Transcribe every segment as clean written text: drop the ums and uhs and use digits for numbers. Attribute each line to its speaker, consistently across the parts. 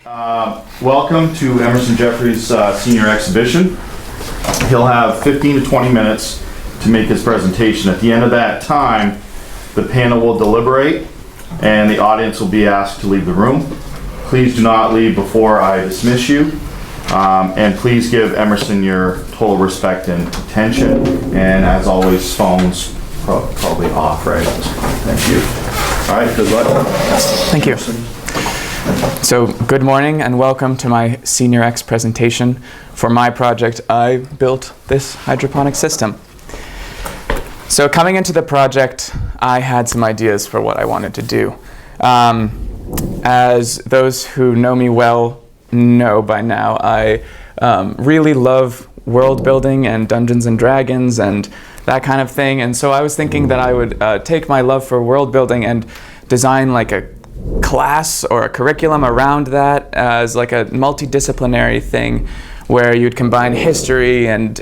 Speaker 1: Welcome to Emerson Jeffery's senior exhibition. He'll have 15 to 20 minutes to make his presentation. At the end of that time, the panel will deliberate and the audience will be asked to leave the room. Please do not leave before I dismiss you. And please give Emerson your total respect and attention. And as always, phones probably off, right? Thank you. All right, good luck.
Speaker 2: Thank you. So, good morning and welcome to my Senior X presentation. For my project, I built this hydroponic system. So, coming into the project, I had some ideas for what I wanted to do. As those who know me well know by now, I really love world building and Dungeons and Dragons and that kind of thing. And so I was thinking that I would take my love for world building and design like a class or a curriculum around that as like a multidisciplinary thing where you'd combine history and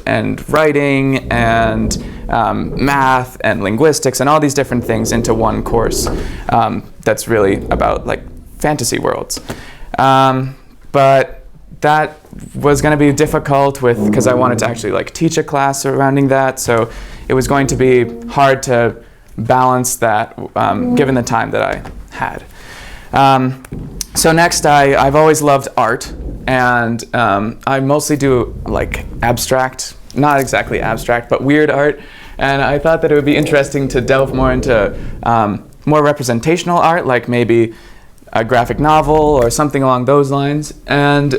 Speaker 2: writing and math and linguistics and all these different things into one course that's really about like fantasy worlds. But that was going to be difficult because I wanted to actually like teach a class surrounding that, so it was going to be hard to balance that given the time that I had. So next, I've always loved art, and I mostly do like abstract, not exactly abstract, but weird art, and I thought that it would be interesting to delve more into more representational art, like maybe a graphic novel or something along those lines. And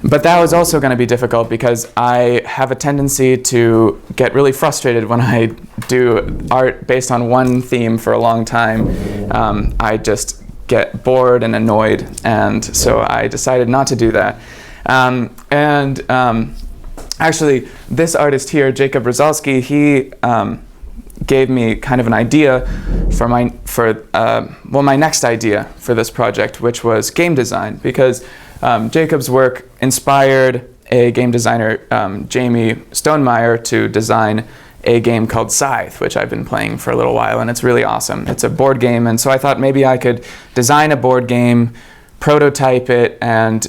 Speaker 2: but that was also going to be difficult because I have a tendency to get really frustrated when I do art based on one theme for a long time. I just get bored and annoyed, and so I decided not to do that. Actually, this artist here, Jacob Brzezalski, he gave me kind of an idea for my next idea for this project, which was game design, because Jacob's work inspired a game designer, Jamie Stonemeyer, to design a game called Scythe, which I've been playing for a little while, and it's really awesome. It's a board game, and so I thought maybe I could design a board game, prototype it, and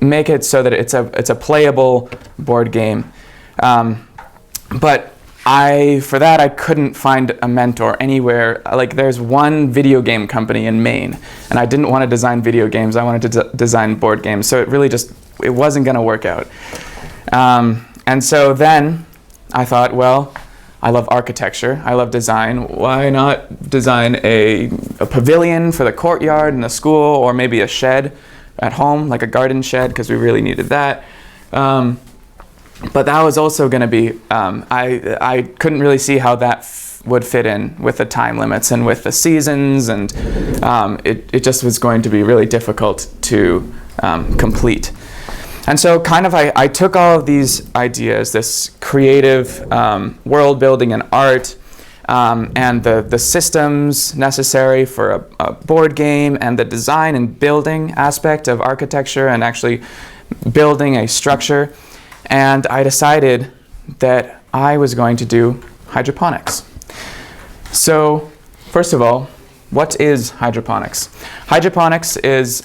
Speaker 2: make it so that it's a playable board game. But for that, I couldn't find a mentor anywhere. Like, there's one video game company in Maine, and I didn't want to design video games. I wanted to design board games, so it wasn't going to work out. And so then I thought, well, I love architecture, I love design. Why not design a pavilion for the courtyard in a school, or maybe a shed at home, like a garden shed, because we really needed that. But that was also going to be, I couldn't really see how that would fit in with the time limits and with the seasons, and it just was going to be really difficult to complete. And so kind of I took all of these ideas, this creative world building and art, and the systems necessary for a board game, and the design and building aspect of architecture and actually building a structure. And I decided that I was going to do hydroponics. So, first of all, what is hydroponics? Hydroponics is,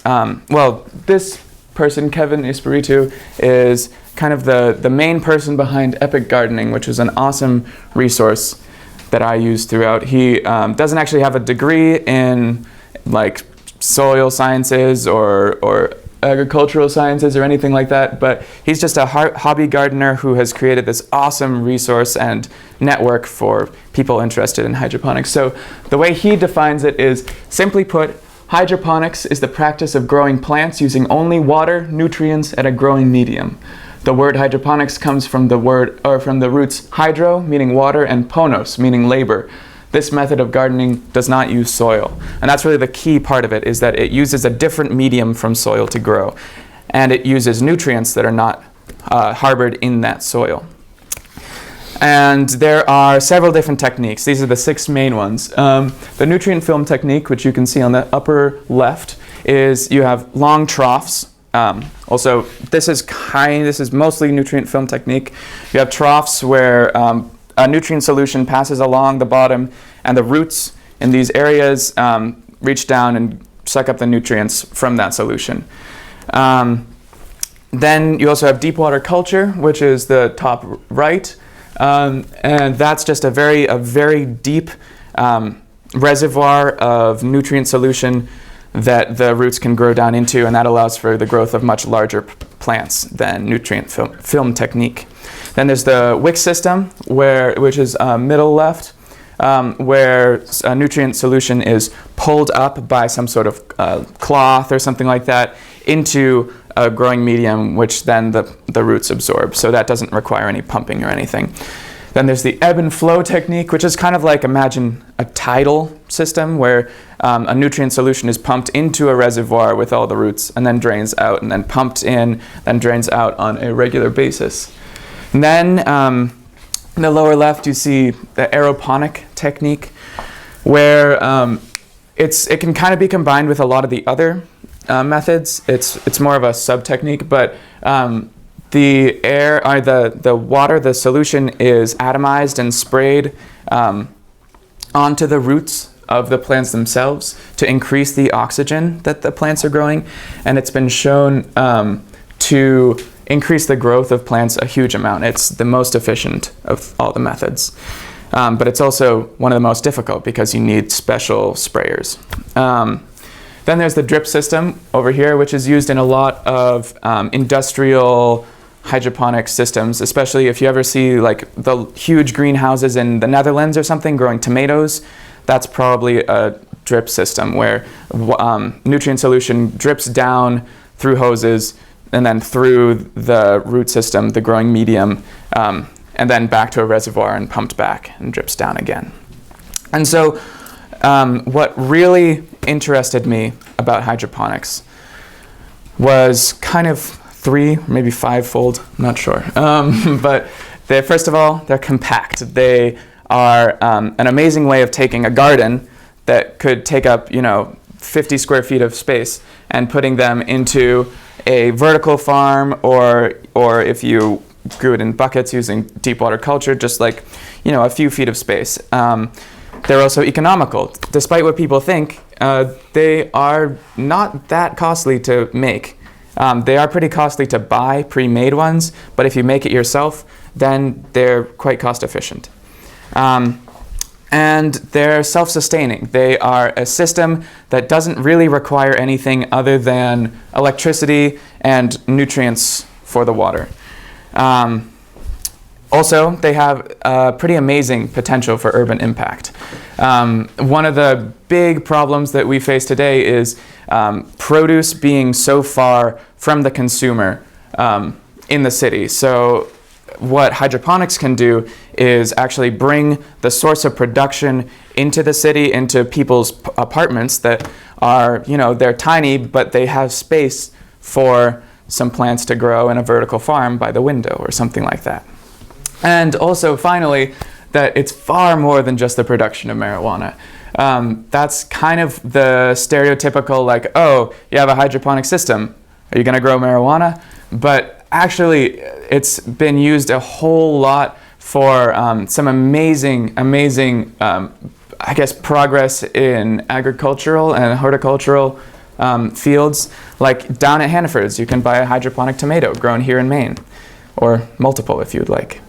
Speaker 2: this person, Kevin Espiritu, is kind of the main person behind Epic Gardening, which is an awesome resource that I use throughout. He doesn't actually have a degree in like soil sciences or agricultural sciences or anything like that, but he's just a hobby gardener who has created this awesome resource and network for people interested in hydroponics. So the way he defines it is, simply put, hydroponics is the practice of growing plants using only water, nutrients, and a growing medium. The word hydroponics comes from the roots hydro, meaning water, and ponos, meaning labor. This method of gardening does not use soil. And that's really the key part of it, is that it uses a different medium from soil to grow. And it uses nutrients that are not harbored in that soil. And there are several different techniques. These are the 6 main ones. The nutrient film technique, which you can see on the upper left, is you have long troughs. Also, this is mostly nutrient film technique. You have troughs where a nutrient solution passes along the bottom, and the roots in these areas reach down and suck up the nutrients from that solution. Then you also have deep water culture, which is the top right, and that's just a very deep reservoir of nutrient solution that the roots can grow down into, and that allows for the growth of much larger plants than nutrient film technique. Then there's the wick system, which is middle left, where a nutrient solution is pulled up by some sort of cloth or something like that into a growing medium, which then the roots absorb. So that doesn't require any pumping or anything. Then there's the ebb and flow technique, which is kind of like, imagine a tidal system where a nutrient solution is pumped into a reservoir with all the roots and then drains out, and then pumped in, then drains out on a regular basis. And then in the lower left, you see the aeroponic technique, where it can kind of be combined with a lot of the other methods. It's more of a sub-technique, but the air, or the water, the solution is atomized and sprayed onto the roots of the plants themselves to increase the oxygen that the plants are growing, and it's been shown to increase the growth of plants a huge amount. It's the most efficient of all the methods, but it's also one of the most difficult because you need special sprayers. Then there's the drip system over here, which is used in a lot of industrial hydroponic systems, especially if you ever see like the huge greenhouses in the Netherlands or something growing tomatoes. That's probably a drip system where nutrient solution drips down through hoses and then through the root system, the growing medium, and then back to a reservoir and pumped back and drips down again. And so what really interested me about hydroponics was kind of 3, maybe 5-fold, I'm not sure. But first of all, they're compact. They are an amazing way of taking a garden that could take up 50 square feet of space and putting them into a vertical farm, or if you grew it in buckets using deep water culture, just like a few feet of space. They're also economical. Despite what people think, they are not that costly to make. They are pretty costly to buy pre-made ones, but if you make it yourself, then they're quite cost efficient. And they're self-sustaining. They are a system that doesn't really require anything other than electricity and nutrients for the water. Also, they have a pretty amazing potential for urban impact. One of the big problems that we face today is produce being so far from the consumer in the city. So what hydroponics can do is actually bring the source of production into the city, into people's apartments that are, they're tiny, but they have space for some plants to grow in a vertical farm by the window or something like that. And also, finally, that it's far more than just the production of marijuana. That's kind of the stereotypical, like, oh, you have a hydroponic system, are you going to grow marijuana? But actually, it's been used a whole lot for some amazing, progress in agricultural and horticultural fields. Like down at Hannaford's, you can buy a hydroponic tomato grown here in Maine, or multiple if you'd like.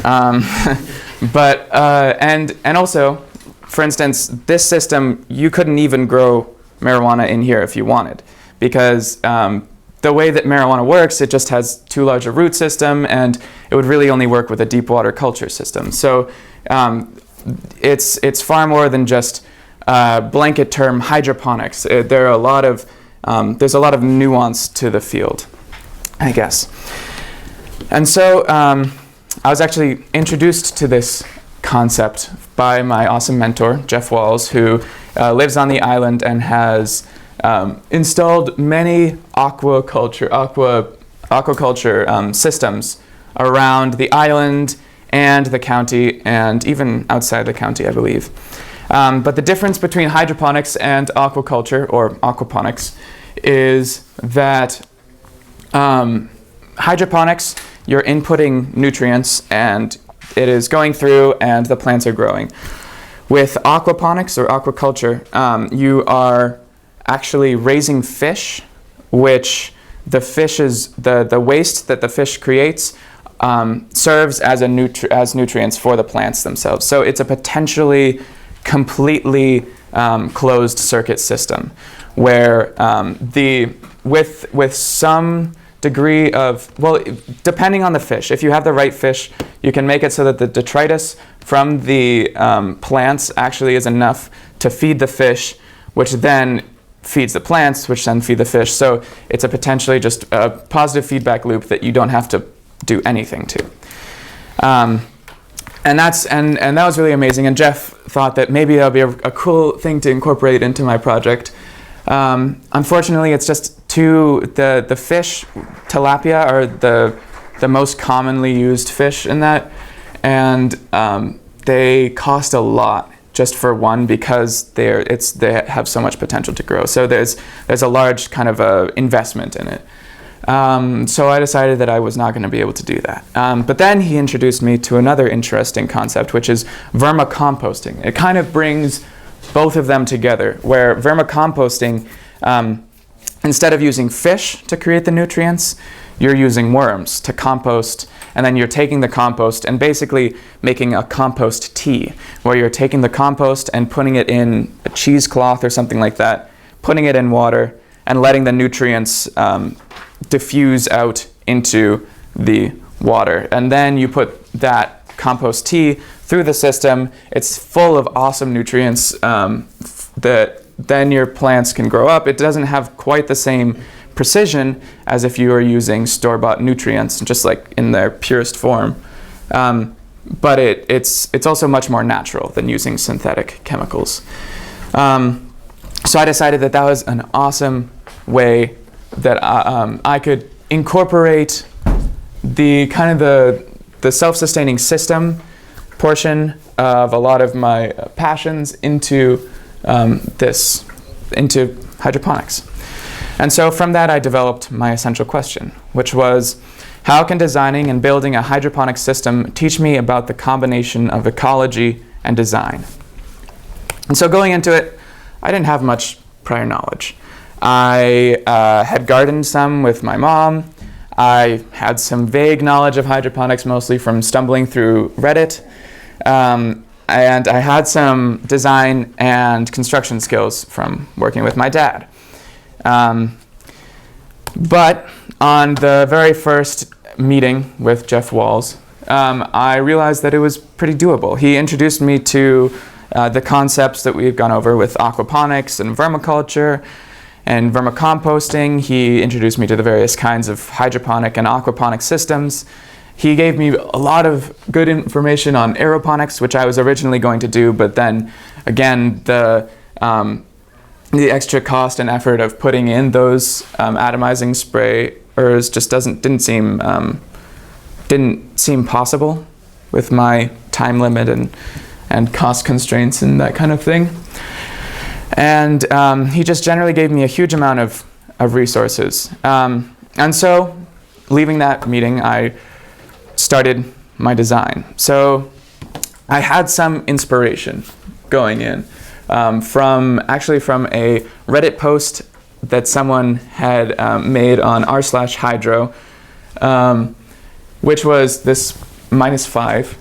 Speaker 2: But and also, for instance, this system, you couldn't even grow marijuana in here if you wanted, because the way that marijuana works, it just has too large a root system, and it would really only work with a deep water culture system. So it's far more than just blanket term hydroponics. There's a lot of nuance to the field, I guess. And so I was actually introduced to this concept by my awesome mentor, Jeff Walls, who lives on the island and has installed many aquaculture systems around the island and the county, and even outside the county, I believe. But the difference between hydroponics and aquaculture, or aquaponics, is that hydroponics, you're inputting nutrients and it is going through and the plants are growing. With aquaponics or aquaculture, you are actually raising fish, which the waste that the fish creates serves as as nutrients for the plants themselves. So it's a potentially completely closed circuit system, where with some degree of, well, depending on the fish. If you have the right fish, you can make it so that the detritus from the plants actually is enough to feed the fish, which then feeds the plants, which then feed the fish. So it's a potentially just a positive feedback loop that you don't have to do anything to. And that was really amazing. And Jeff thought that maybe that would be a cool thing to incorporate into my project. Unfortunately, it's just the fish, tilapia, are the most commonly used fish in that, and they cost a lot just for one, because they have so much potential to grow. So there's a large kind of investment in it. So I decided that I was not going to be able to do that. But then he introduced me to another interesting concept, which is vermicomposting. It kind of brings both of them together, where vermicomposting, instead of using fish to create the nutrients, you're using worms to compost, and then you're taking the compost and basically making a compost tea, where you're taking the compost and putting it in a cheesecloth or something like that, putting it in water, and letting the nutrients diffuse out into the water. And then you put that compost tea through the system. It's full of awesome nutrients that then your plants can grow up. It doesn't have quite the same precision as if you are using store-bought nutrients, just like in their purest form. But it's also much more natural than using synthetic chemicals. So I decided that was an awesome way that I could incorporate the kind of the self-sustaining system portion of a lot of my passions into hydroponics. And so from that, I developed my essential question, which was, how can designing and building a hydroponic system teach me about the combination of ecology and design? And so going into it, I didn't have much prior knowledge. I had gardened some with my mom. I had some vague knowledge of hydroponics, mostly from stumbling through Reddit. And I had some design and construction skills from working with my dad. But on the very first meeting with Jeff Walls, I realized that it was pretty doable. He introduced me to the concepts that we've gone over with aquaponics and vermiculture and vermicomposting. He introduced me to the various kinds of hydroponic and aquaponic systems. He gave me a lot of good information on aeroponics, which I was originally going to do, but then again, the extra cost and effort of putting in those atomizing sprayers just didn't seem possible with my time limit and cost constraints and that kind of thing. And he just generally gave me a huge amount of resources. And so, leaving that meeting, I started my design. So I had some inspiration going in from a Reddit post that someone had made on r/hydro, which was this -5.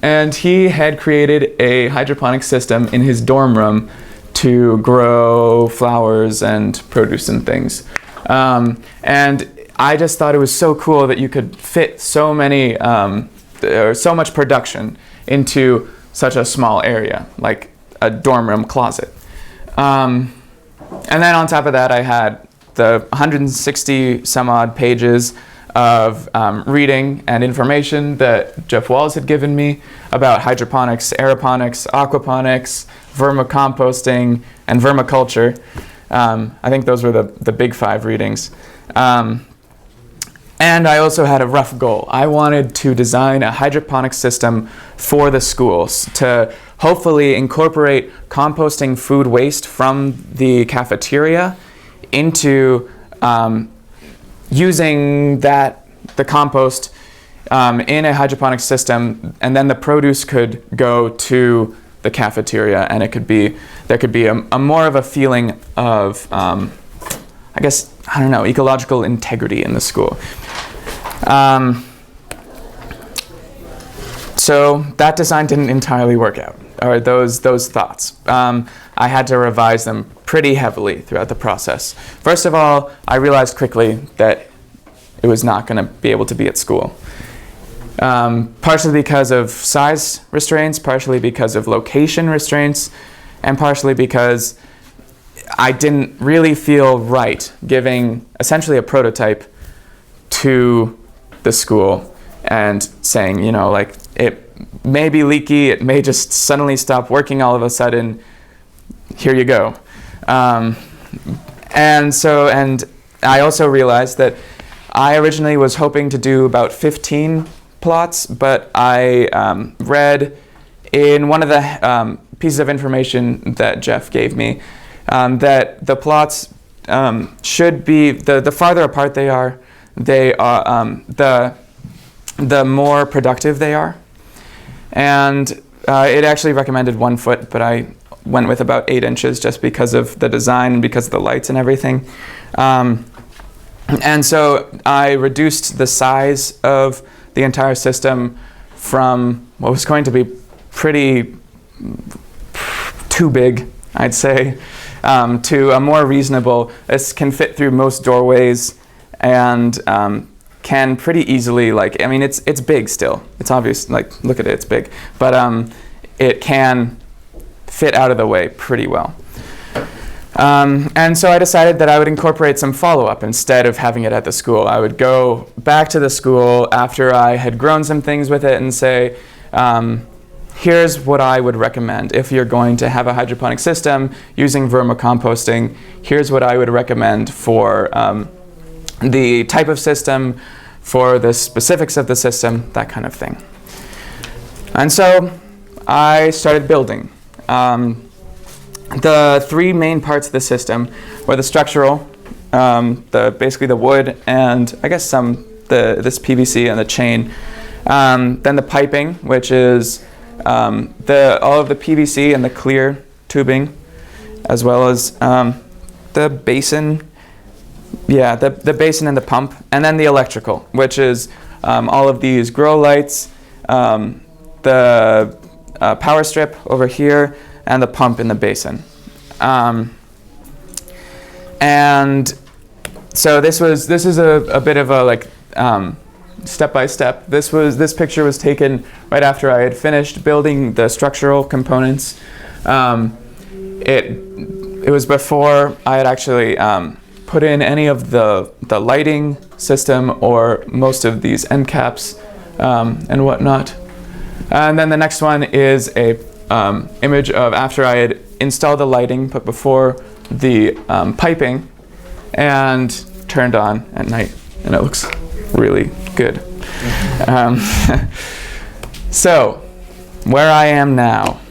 Speaker 2: And he had created a hydroponic system in his dorm room to grow flowers and produce and things. And I just thought it was so cool that you could fit so many, or so much production into such a small area, like a dorm room closet. And then on top of that, I had the 160 some odd pages of reading and information that Jeff Walls had given me about hydroponics, aeroponics, aquaponics, vermicomposting, and vermiculture. I think those were the big 5 readings. And I also had a rough goal. I wanted to design a hydroponic system for the schools to hopefully incorporate composting food waste from the cafeteria into using the compost in a hydroponic system, and then the produce could go to the cafeteria, and there could be a more of a feeling of, I guess, I don't know, ecological integrity in the school. So that design didn't entirely work out, or those thoughts. I had to revise them pretty heavily throughout the process. First of all, I realized quickly that it was not going to be able to be at school. Partially because of size restraints, partially because of location restraints, and partially because I didn't really feel right giving essentially a prototype to the school and saying, you know, like, it may be leaky, it may just suddenly stop working all of a sudden, here you go. And I also realized that I originally was hoping to do about 15 plots, but I read in one of the pieces of information that Jeff gave me that the plots should be, the farther apart they are, the more productive they are. And it actually recommended 1 foot, but I went with about 8 inches just because of the design and because of the lights and everything. And so I reduced the size of the entire system from what was going to be too big, I'd say, to a more reasonable. This can fit through most doorways and can pretty easily, like, I mean, it's big still. It's obvious, like, look at it, it's big. But it can fit out of the way pretty well. And so I decided that I would incorporate some follow-up instead of having it at the school. I would go back to the school after I had grown some things with it and say, here's what I would recommend. If you're going to have a hydroponic system using vermicomposting, here's what I would recommend for the type of system, for the specifics of the system, that kind of thing. And so I started building. The 3 main parts of the system were the structural, basically the wood, and I guess this PVC and the chain. Then the piping, which is all of the PVC and the clear tubing, as well as the basin. Yeah, the basin and the pump, and then the electrical, which is all of these grow lights, the power strip over here, and the pump in the basin. And so this is a bit of a, like, step by step. This picture was taken right after I had finished building the structural components. It was before I had actually put in any of the lighting system or most of these end caps and whatnot. And then the next one is a image of after I had installed the lighting, but before the piping, and turned on at night, and it looks really good. So, where I am now.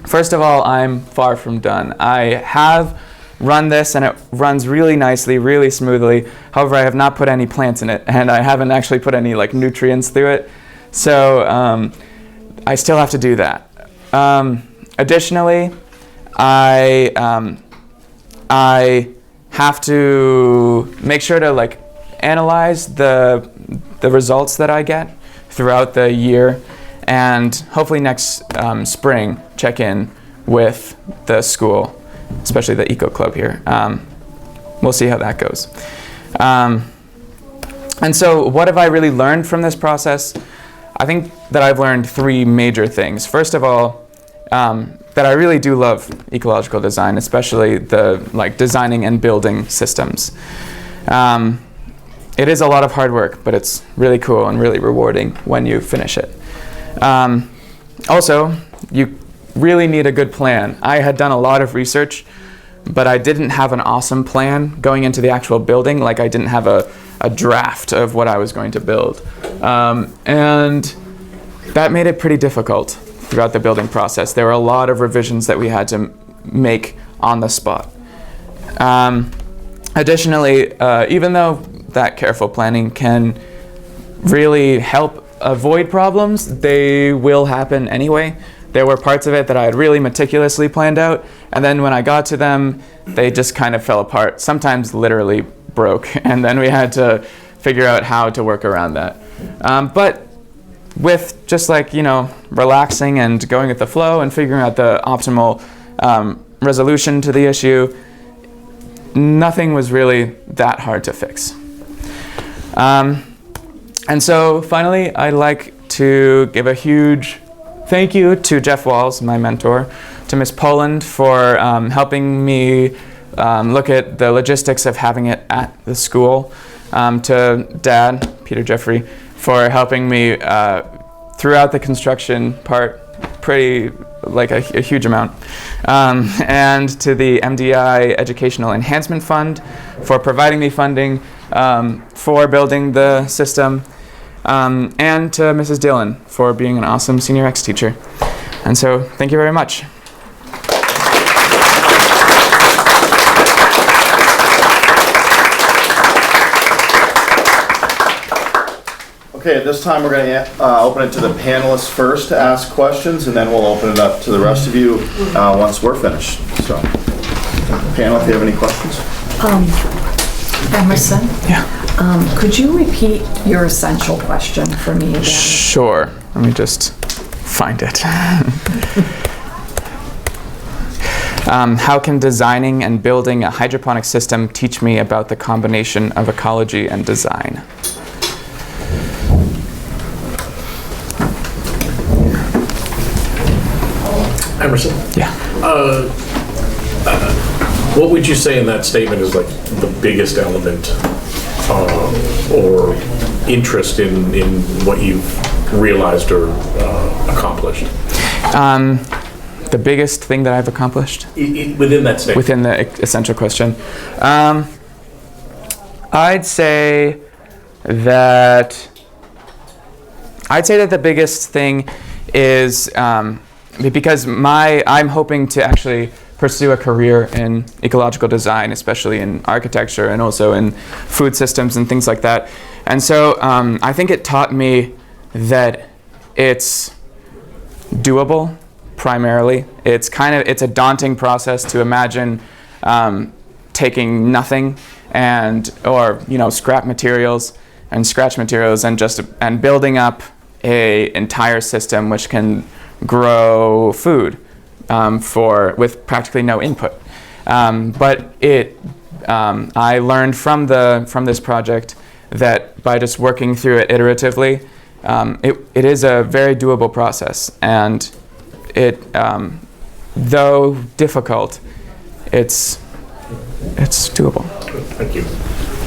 Speaker 2: First of all, I'm far from done. I have run this, and it runs really nicely, really smoothly. However, I have not put any plants in it, and I haven't actually put any, like, nutrients through it. So I still have to do that. Additionally, I have to make sure to, like, analyze the results that I get throughout the year, and hopefully next spring check in with the school, especially the Eco Club here. We'll see how that goes. And so what have I really learned from this process? I think that I've learned 3 major things. First of all, that I really do love ecological design, especially the, like, designing and building systems. It is a lot of hard work, but it's really cool and really rewarding when you finish it. Also, you really need a good plan. I had done a lot of research, but I didn't have an awesome plan going into the actual building. Like, I didn't have a draft of what I was going to build. And that made it pretty difficult throughout the building process. There were a lot of revisions that we had to make on the spot. Additionally, even though that careful planning can really help avoid problems, they will happen anyway. there were parts of it that I had really meticulously planned out, and then when I got to them, they just kind of fell apart, sometimes literally broke, and then we had to figure out how to work around that. But with just like, relaxing and going with the flow and figuring out the optimal resolution to the issue, nothing was really that hard to fix. And so finally, I'd like to give a huge thank you to Jeff Walls, my mentor, to Miss Poland for helping me look at the logistics of having it at the school, to Dad, Peter Jeffery, for helping me throughout the construction part, pretty like a huge amount, and to the MDI Educational Enhancement Fund for providing me funding for building the system, and to Mrs. Dillon for being an awesome Senior X teacher. And so thank you very much.
Speaker 1: Okay, at this time we're going to open it to the panelists first to ask questions, and then we'll open it up to the rest of you once we're finished. So, panel, if you have any questions.
Speaker 3: Emerson?
Speaker 2: Yeah.
Speaker 3: Could you repeat your essential question for me again?
Speaker 2: Sure. Let me just find it. How can designing and building a hydroponic system teach me about the combination of ecology and design?
Speaker 4: Emerson?
Speaker 2: Yeah.
Speaker 4: What would you say in that statement is like the biggest element or interest in what you've realized or accomplished?
Speaker 2: The biggest thing that I've accomplished?
Speaker 4: Within that statement.
Speaker 2: Within the essential question. I'd say that the biggest thing is because I'm hoping to actually pursue a career in ecological design, especially in architecture and also in food systems and things like that. And so I think it taught me that it's doable primarily. It's a daunting process to imagine taking nothing or scrap materials and scratch materials and building up a entire system which can grow food with practically no input. But I learned from this project that by just working through it iteratively, it is a very doable process, and though difficult, it's doable.
Speaker 4: Thank you.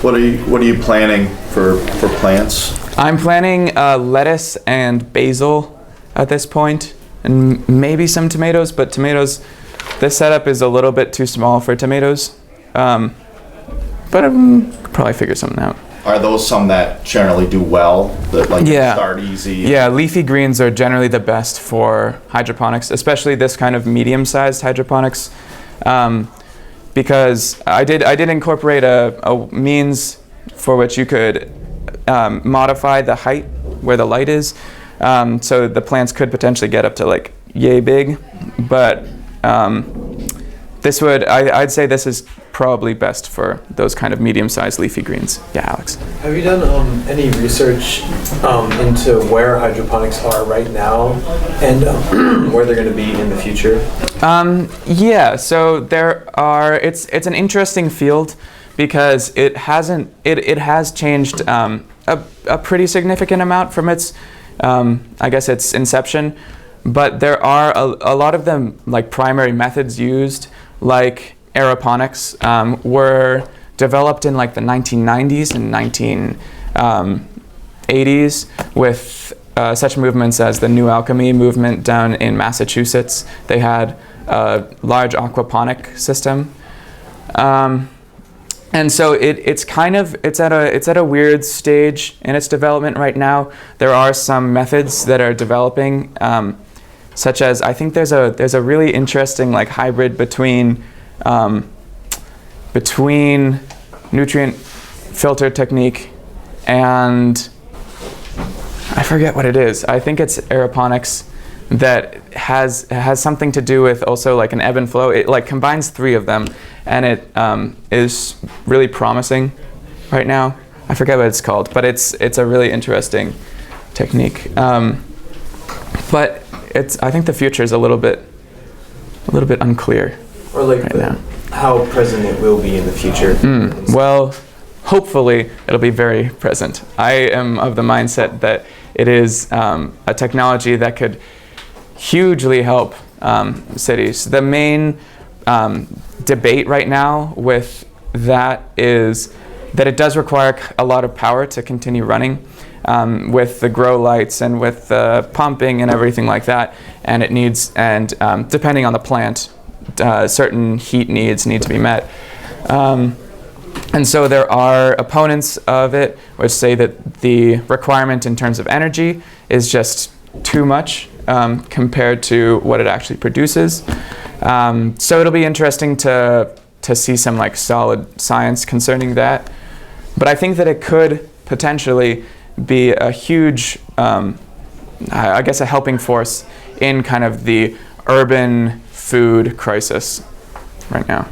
Speaker 1: What are you planning for plants?
Speaker 2: I'm planning lettuce and basil at this point, and maybe some tomatoes, but tomatoes, this setup is a little bit too small for tomatoes, but I could probably figure something out.
Speaker 1: Are those some that generally do well, that start easy?
Speaker 2: Yeah, leafy greens are generally the best for hydroponics, especially this kind of medium-sized hydroponics, because I did incorporate a means for which you could modify the height where the light is, so the plants could potentially get up to like yay big, but I'd say this is probably best for those kind of medium-sized leafy greens. Yeah, Alex.
Speaker 5: Have you done any research into where hydroponics are right now and where they're going to be in the future?
Speaker 2: Yeah, so it's an interesting field because it has changed a pretty significant amount from its inception, but there are a lot of them, like primary methods used, like aeroponics, were developed in like the 1990s and 1980s with such movements as the New Alchemy movement down in Massachusetts. They had a large aquaponic system. And so it's at a weird stage in its development right now. There are some methods that are developing, such as I think there's a really interesting like hybrid between nutrient filter technique and I forget what it is. I think it's aeroponics, that has something to do with also like an ebb and flow. It like combines three of them, and it is really promising right now. I forget what it's called, but it's a really interesting technique. But I think the future is a little bit unclear.
Speaker 5: Or like
Speaker 2: right now.
Speaker 5: How present it will be in the future.
Speaker 2: Well, hopefully it'll be very present. I am of the mindset that it is a technology that could hugely help cities. The main debate right now with that is that it does require a lot of power to continue running with the grow lights and with the pumping and everything like that. And it needs, depending on the plant, certain heat needs need to be met. And so there are opponents of it which say that the requirement in terms of energy is just too much compared to what it actually produces. So it'll be interesting to see some like solid science concerning that. But I think that it could potentially be a huge, I guess, a helping force in kind of the urban food crisis right now.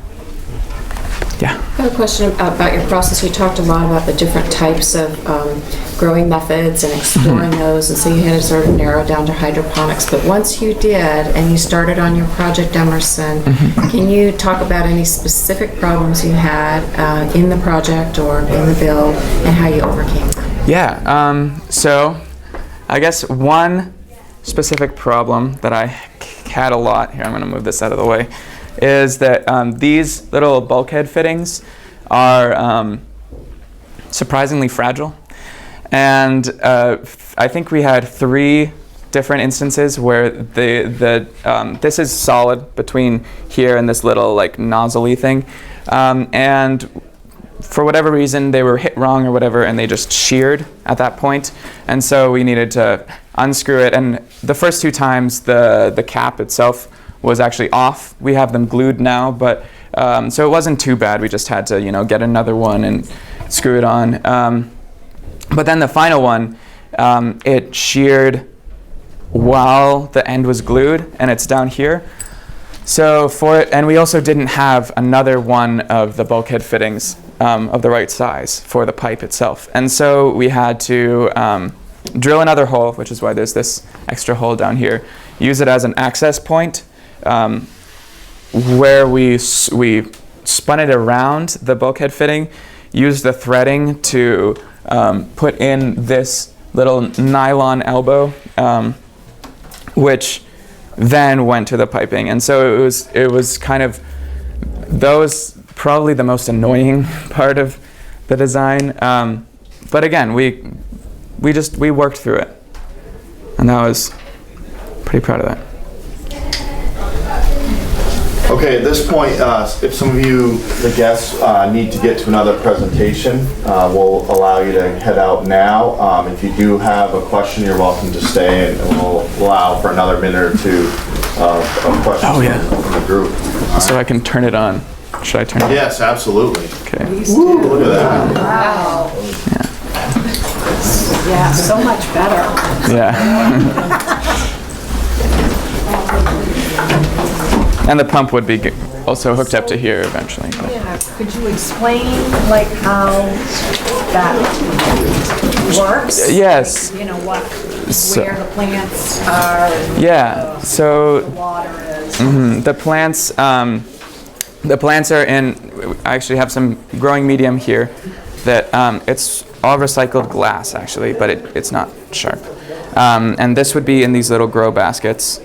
Speaker 2: Yeah.
Speaker 3: I have a question about your process. You talked a lot about the different types of growing methods and exploring those, and so you had to sort of narrow down to hydroponics. But once you did, and you started on your project Emerson, can you talk about any specific problems you had in the project or in the build, and how you overcame them?
Speaker 2: Yeah. So I guess one specific problem that I had a lot, here I'm going to move this out of the way, is that these little bulkhead fittings are surprisingly fragile. And I think we had 3 different instances where this is solid between here and this little like nozzly thing. And for whatever reason, they were hit wrong or whatever, and they just sheared at that point. And so we needed to unscrew it. And the first 2 times, the cap itself was actually off. We have them glued now, but so it wasn't too bad. We just had to, get another one and screw it on. But then the final one, it sheared while the end was glued, and it's down here. So for it, and we also didn't have another one of the bulkhead fittings of the right size for the pipe itself. And so we had to drill another hole, which is why there's this extra hole down here, use it as an access point, where we spun it around the bulkhead fitting, used the threading to put in this little nylon elbow, which then went to the piping. And so it was kind of, that was probably the most annoying part of the design. But again, we worked through it, and I was pretty proud of that.
Speaker 1: Okay, at this point, if some of you, the guests, need to get to another presentation, we'll allow you to head out now. If you do have a question, you're welcome to stay, and we'll allow for another minute or 2 of questions from the group.
Speaker 2: So I can turn it on. Should I turn it on?
Speaker 1: Yes, absolutely.
Speaker 2: Okay.
Speaker 1: Woo, look at that.
Speaker 3: Wow. Yeah, so much better.
Speaker 2: Yeah. And the pump would be also hooked up to here eventually. But.
Speaker 3: Yeah, could you explain like how that works?
Speaker 2: Yes.
Speaker 3: Like, where the plants are.
Speaker 2: Yeah. So
Speaker 3: Water is.
Speaker 2: The plants are in. I actually have some growing medium here that it's all recycled glass actually, but it's not sharp. And this would be in these little grow baskets.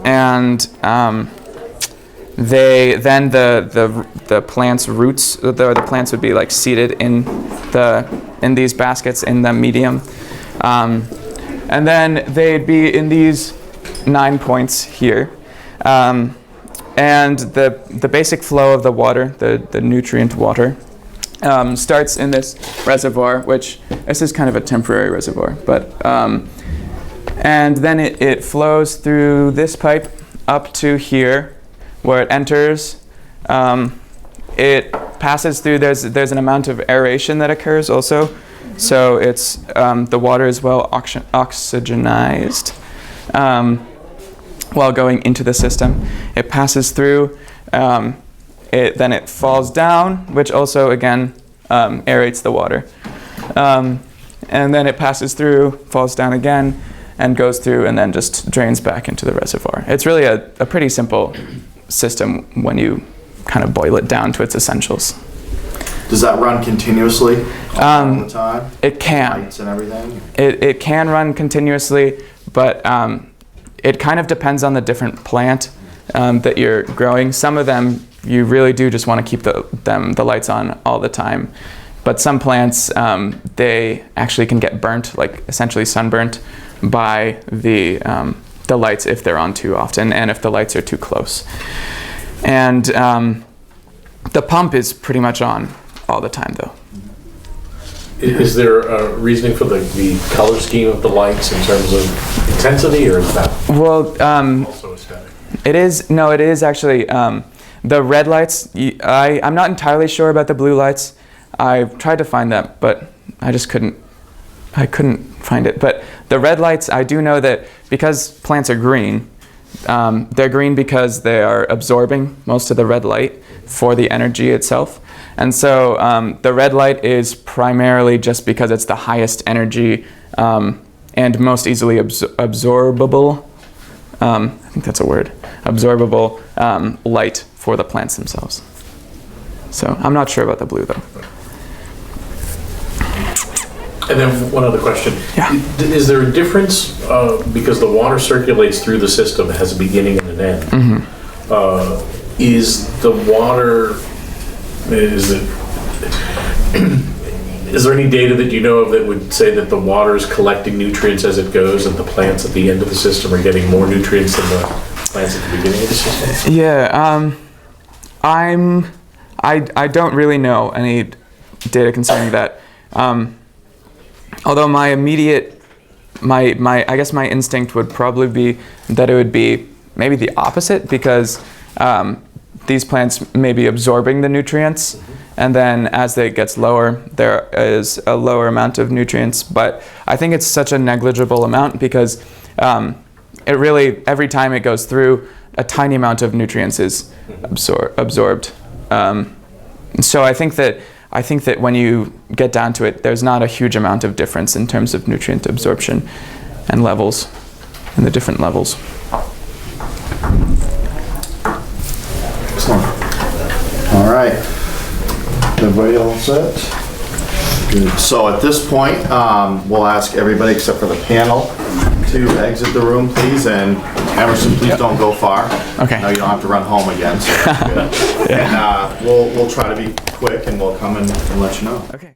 Speaker 2: The plants' roots, the plants would be like seated in these baskets in the medium, and then they'd be in these 9 points here, and the basic flow of the water, the nutrient water, starts in this reservoir, which this is kind of a temporary reservoir, but. And then it flows through this pipe up to here, where it enters. It passes through. There's an amount of aeration that occurs also, so it's the water is well oxygenized. while going into the system. It passes through, then it falls down, which also, again, aerates the water. And then it passes through, falls down again, and goes through, and then just drains back into the reservoir. It's really a pretty simple system when you kind of boil it down to its essentials.
Speaker 1: Does that run continuously all the time?
Speaker 2: It can.
Speaker 1: Lights and everything?
Speaker 2: It can run continuously, but it kind of depends on the different plant that you're growing. Some of them, you really do just want to keep the lights on all the time. But some plants, they actually can get burnt, like essentially sunburnt, by the lights if they're on too often and if the lights are too close. And the pump is pretty much on all the time, though.
Speaker 4: Is there a reasoning for the color scheme of the lights in terms of intensity, or is that also aesthetic?
Speaker 2: It is actually. The red lights, I'm not entirely sure about the blue lights. I tried to find that, but I couldn't find it. But the red lights, I do know that because plants are green, they're green because they are absorbing most of the red light for the energy itself. And so the red light is primarily just because it's the highest energy and most easily absorbable, I think that's a word, absorbable light for the plants themselves. So I'm not sure about the blue though.
Speaker 4: And then one other question.
Speaker 2: Yeah.
Speaker 4: Is there a difference, because the water circulates through the system, it has a beginning and an end. Mm-hmm. Is the water, is there any data that you know of that would say that the water is collecting nutrients as it goes and the plants at the end of the system are getting more nutrients than the plants at the beginning of the system?
Speaker 2: Yeah, I don't really know any data concerning that. Although my immediate, I guess my instinct would probably be that it would be maybe the opposite, because these plants may be absorbing the nutrients, and then as it gets lower, there is a lower amount of nutrients. But I think it's such a negligible amount because it really, every time it goes through, a tiny amount of nutrients is absorbed. So I think that when you get down to it, there's not a huge amount of difference in terms of nutrient absorption and levels, and the different levels.
Speaker 1: Excellent. All right. Everybody all set? Good. So at this point, we'll ask everybody except for the panel to exit the room, please. And Emerson, please don't go far.
Speaker 2: Okay.
Speaker 1: No, you don't have to run home again. So that's good. Yeah. And we'll try to be quick, and we'll come and let you know.
Speaker 2: Okay.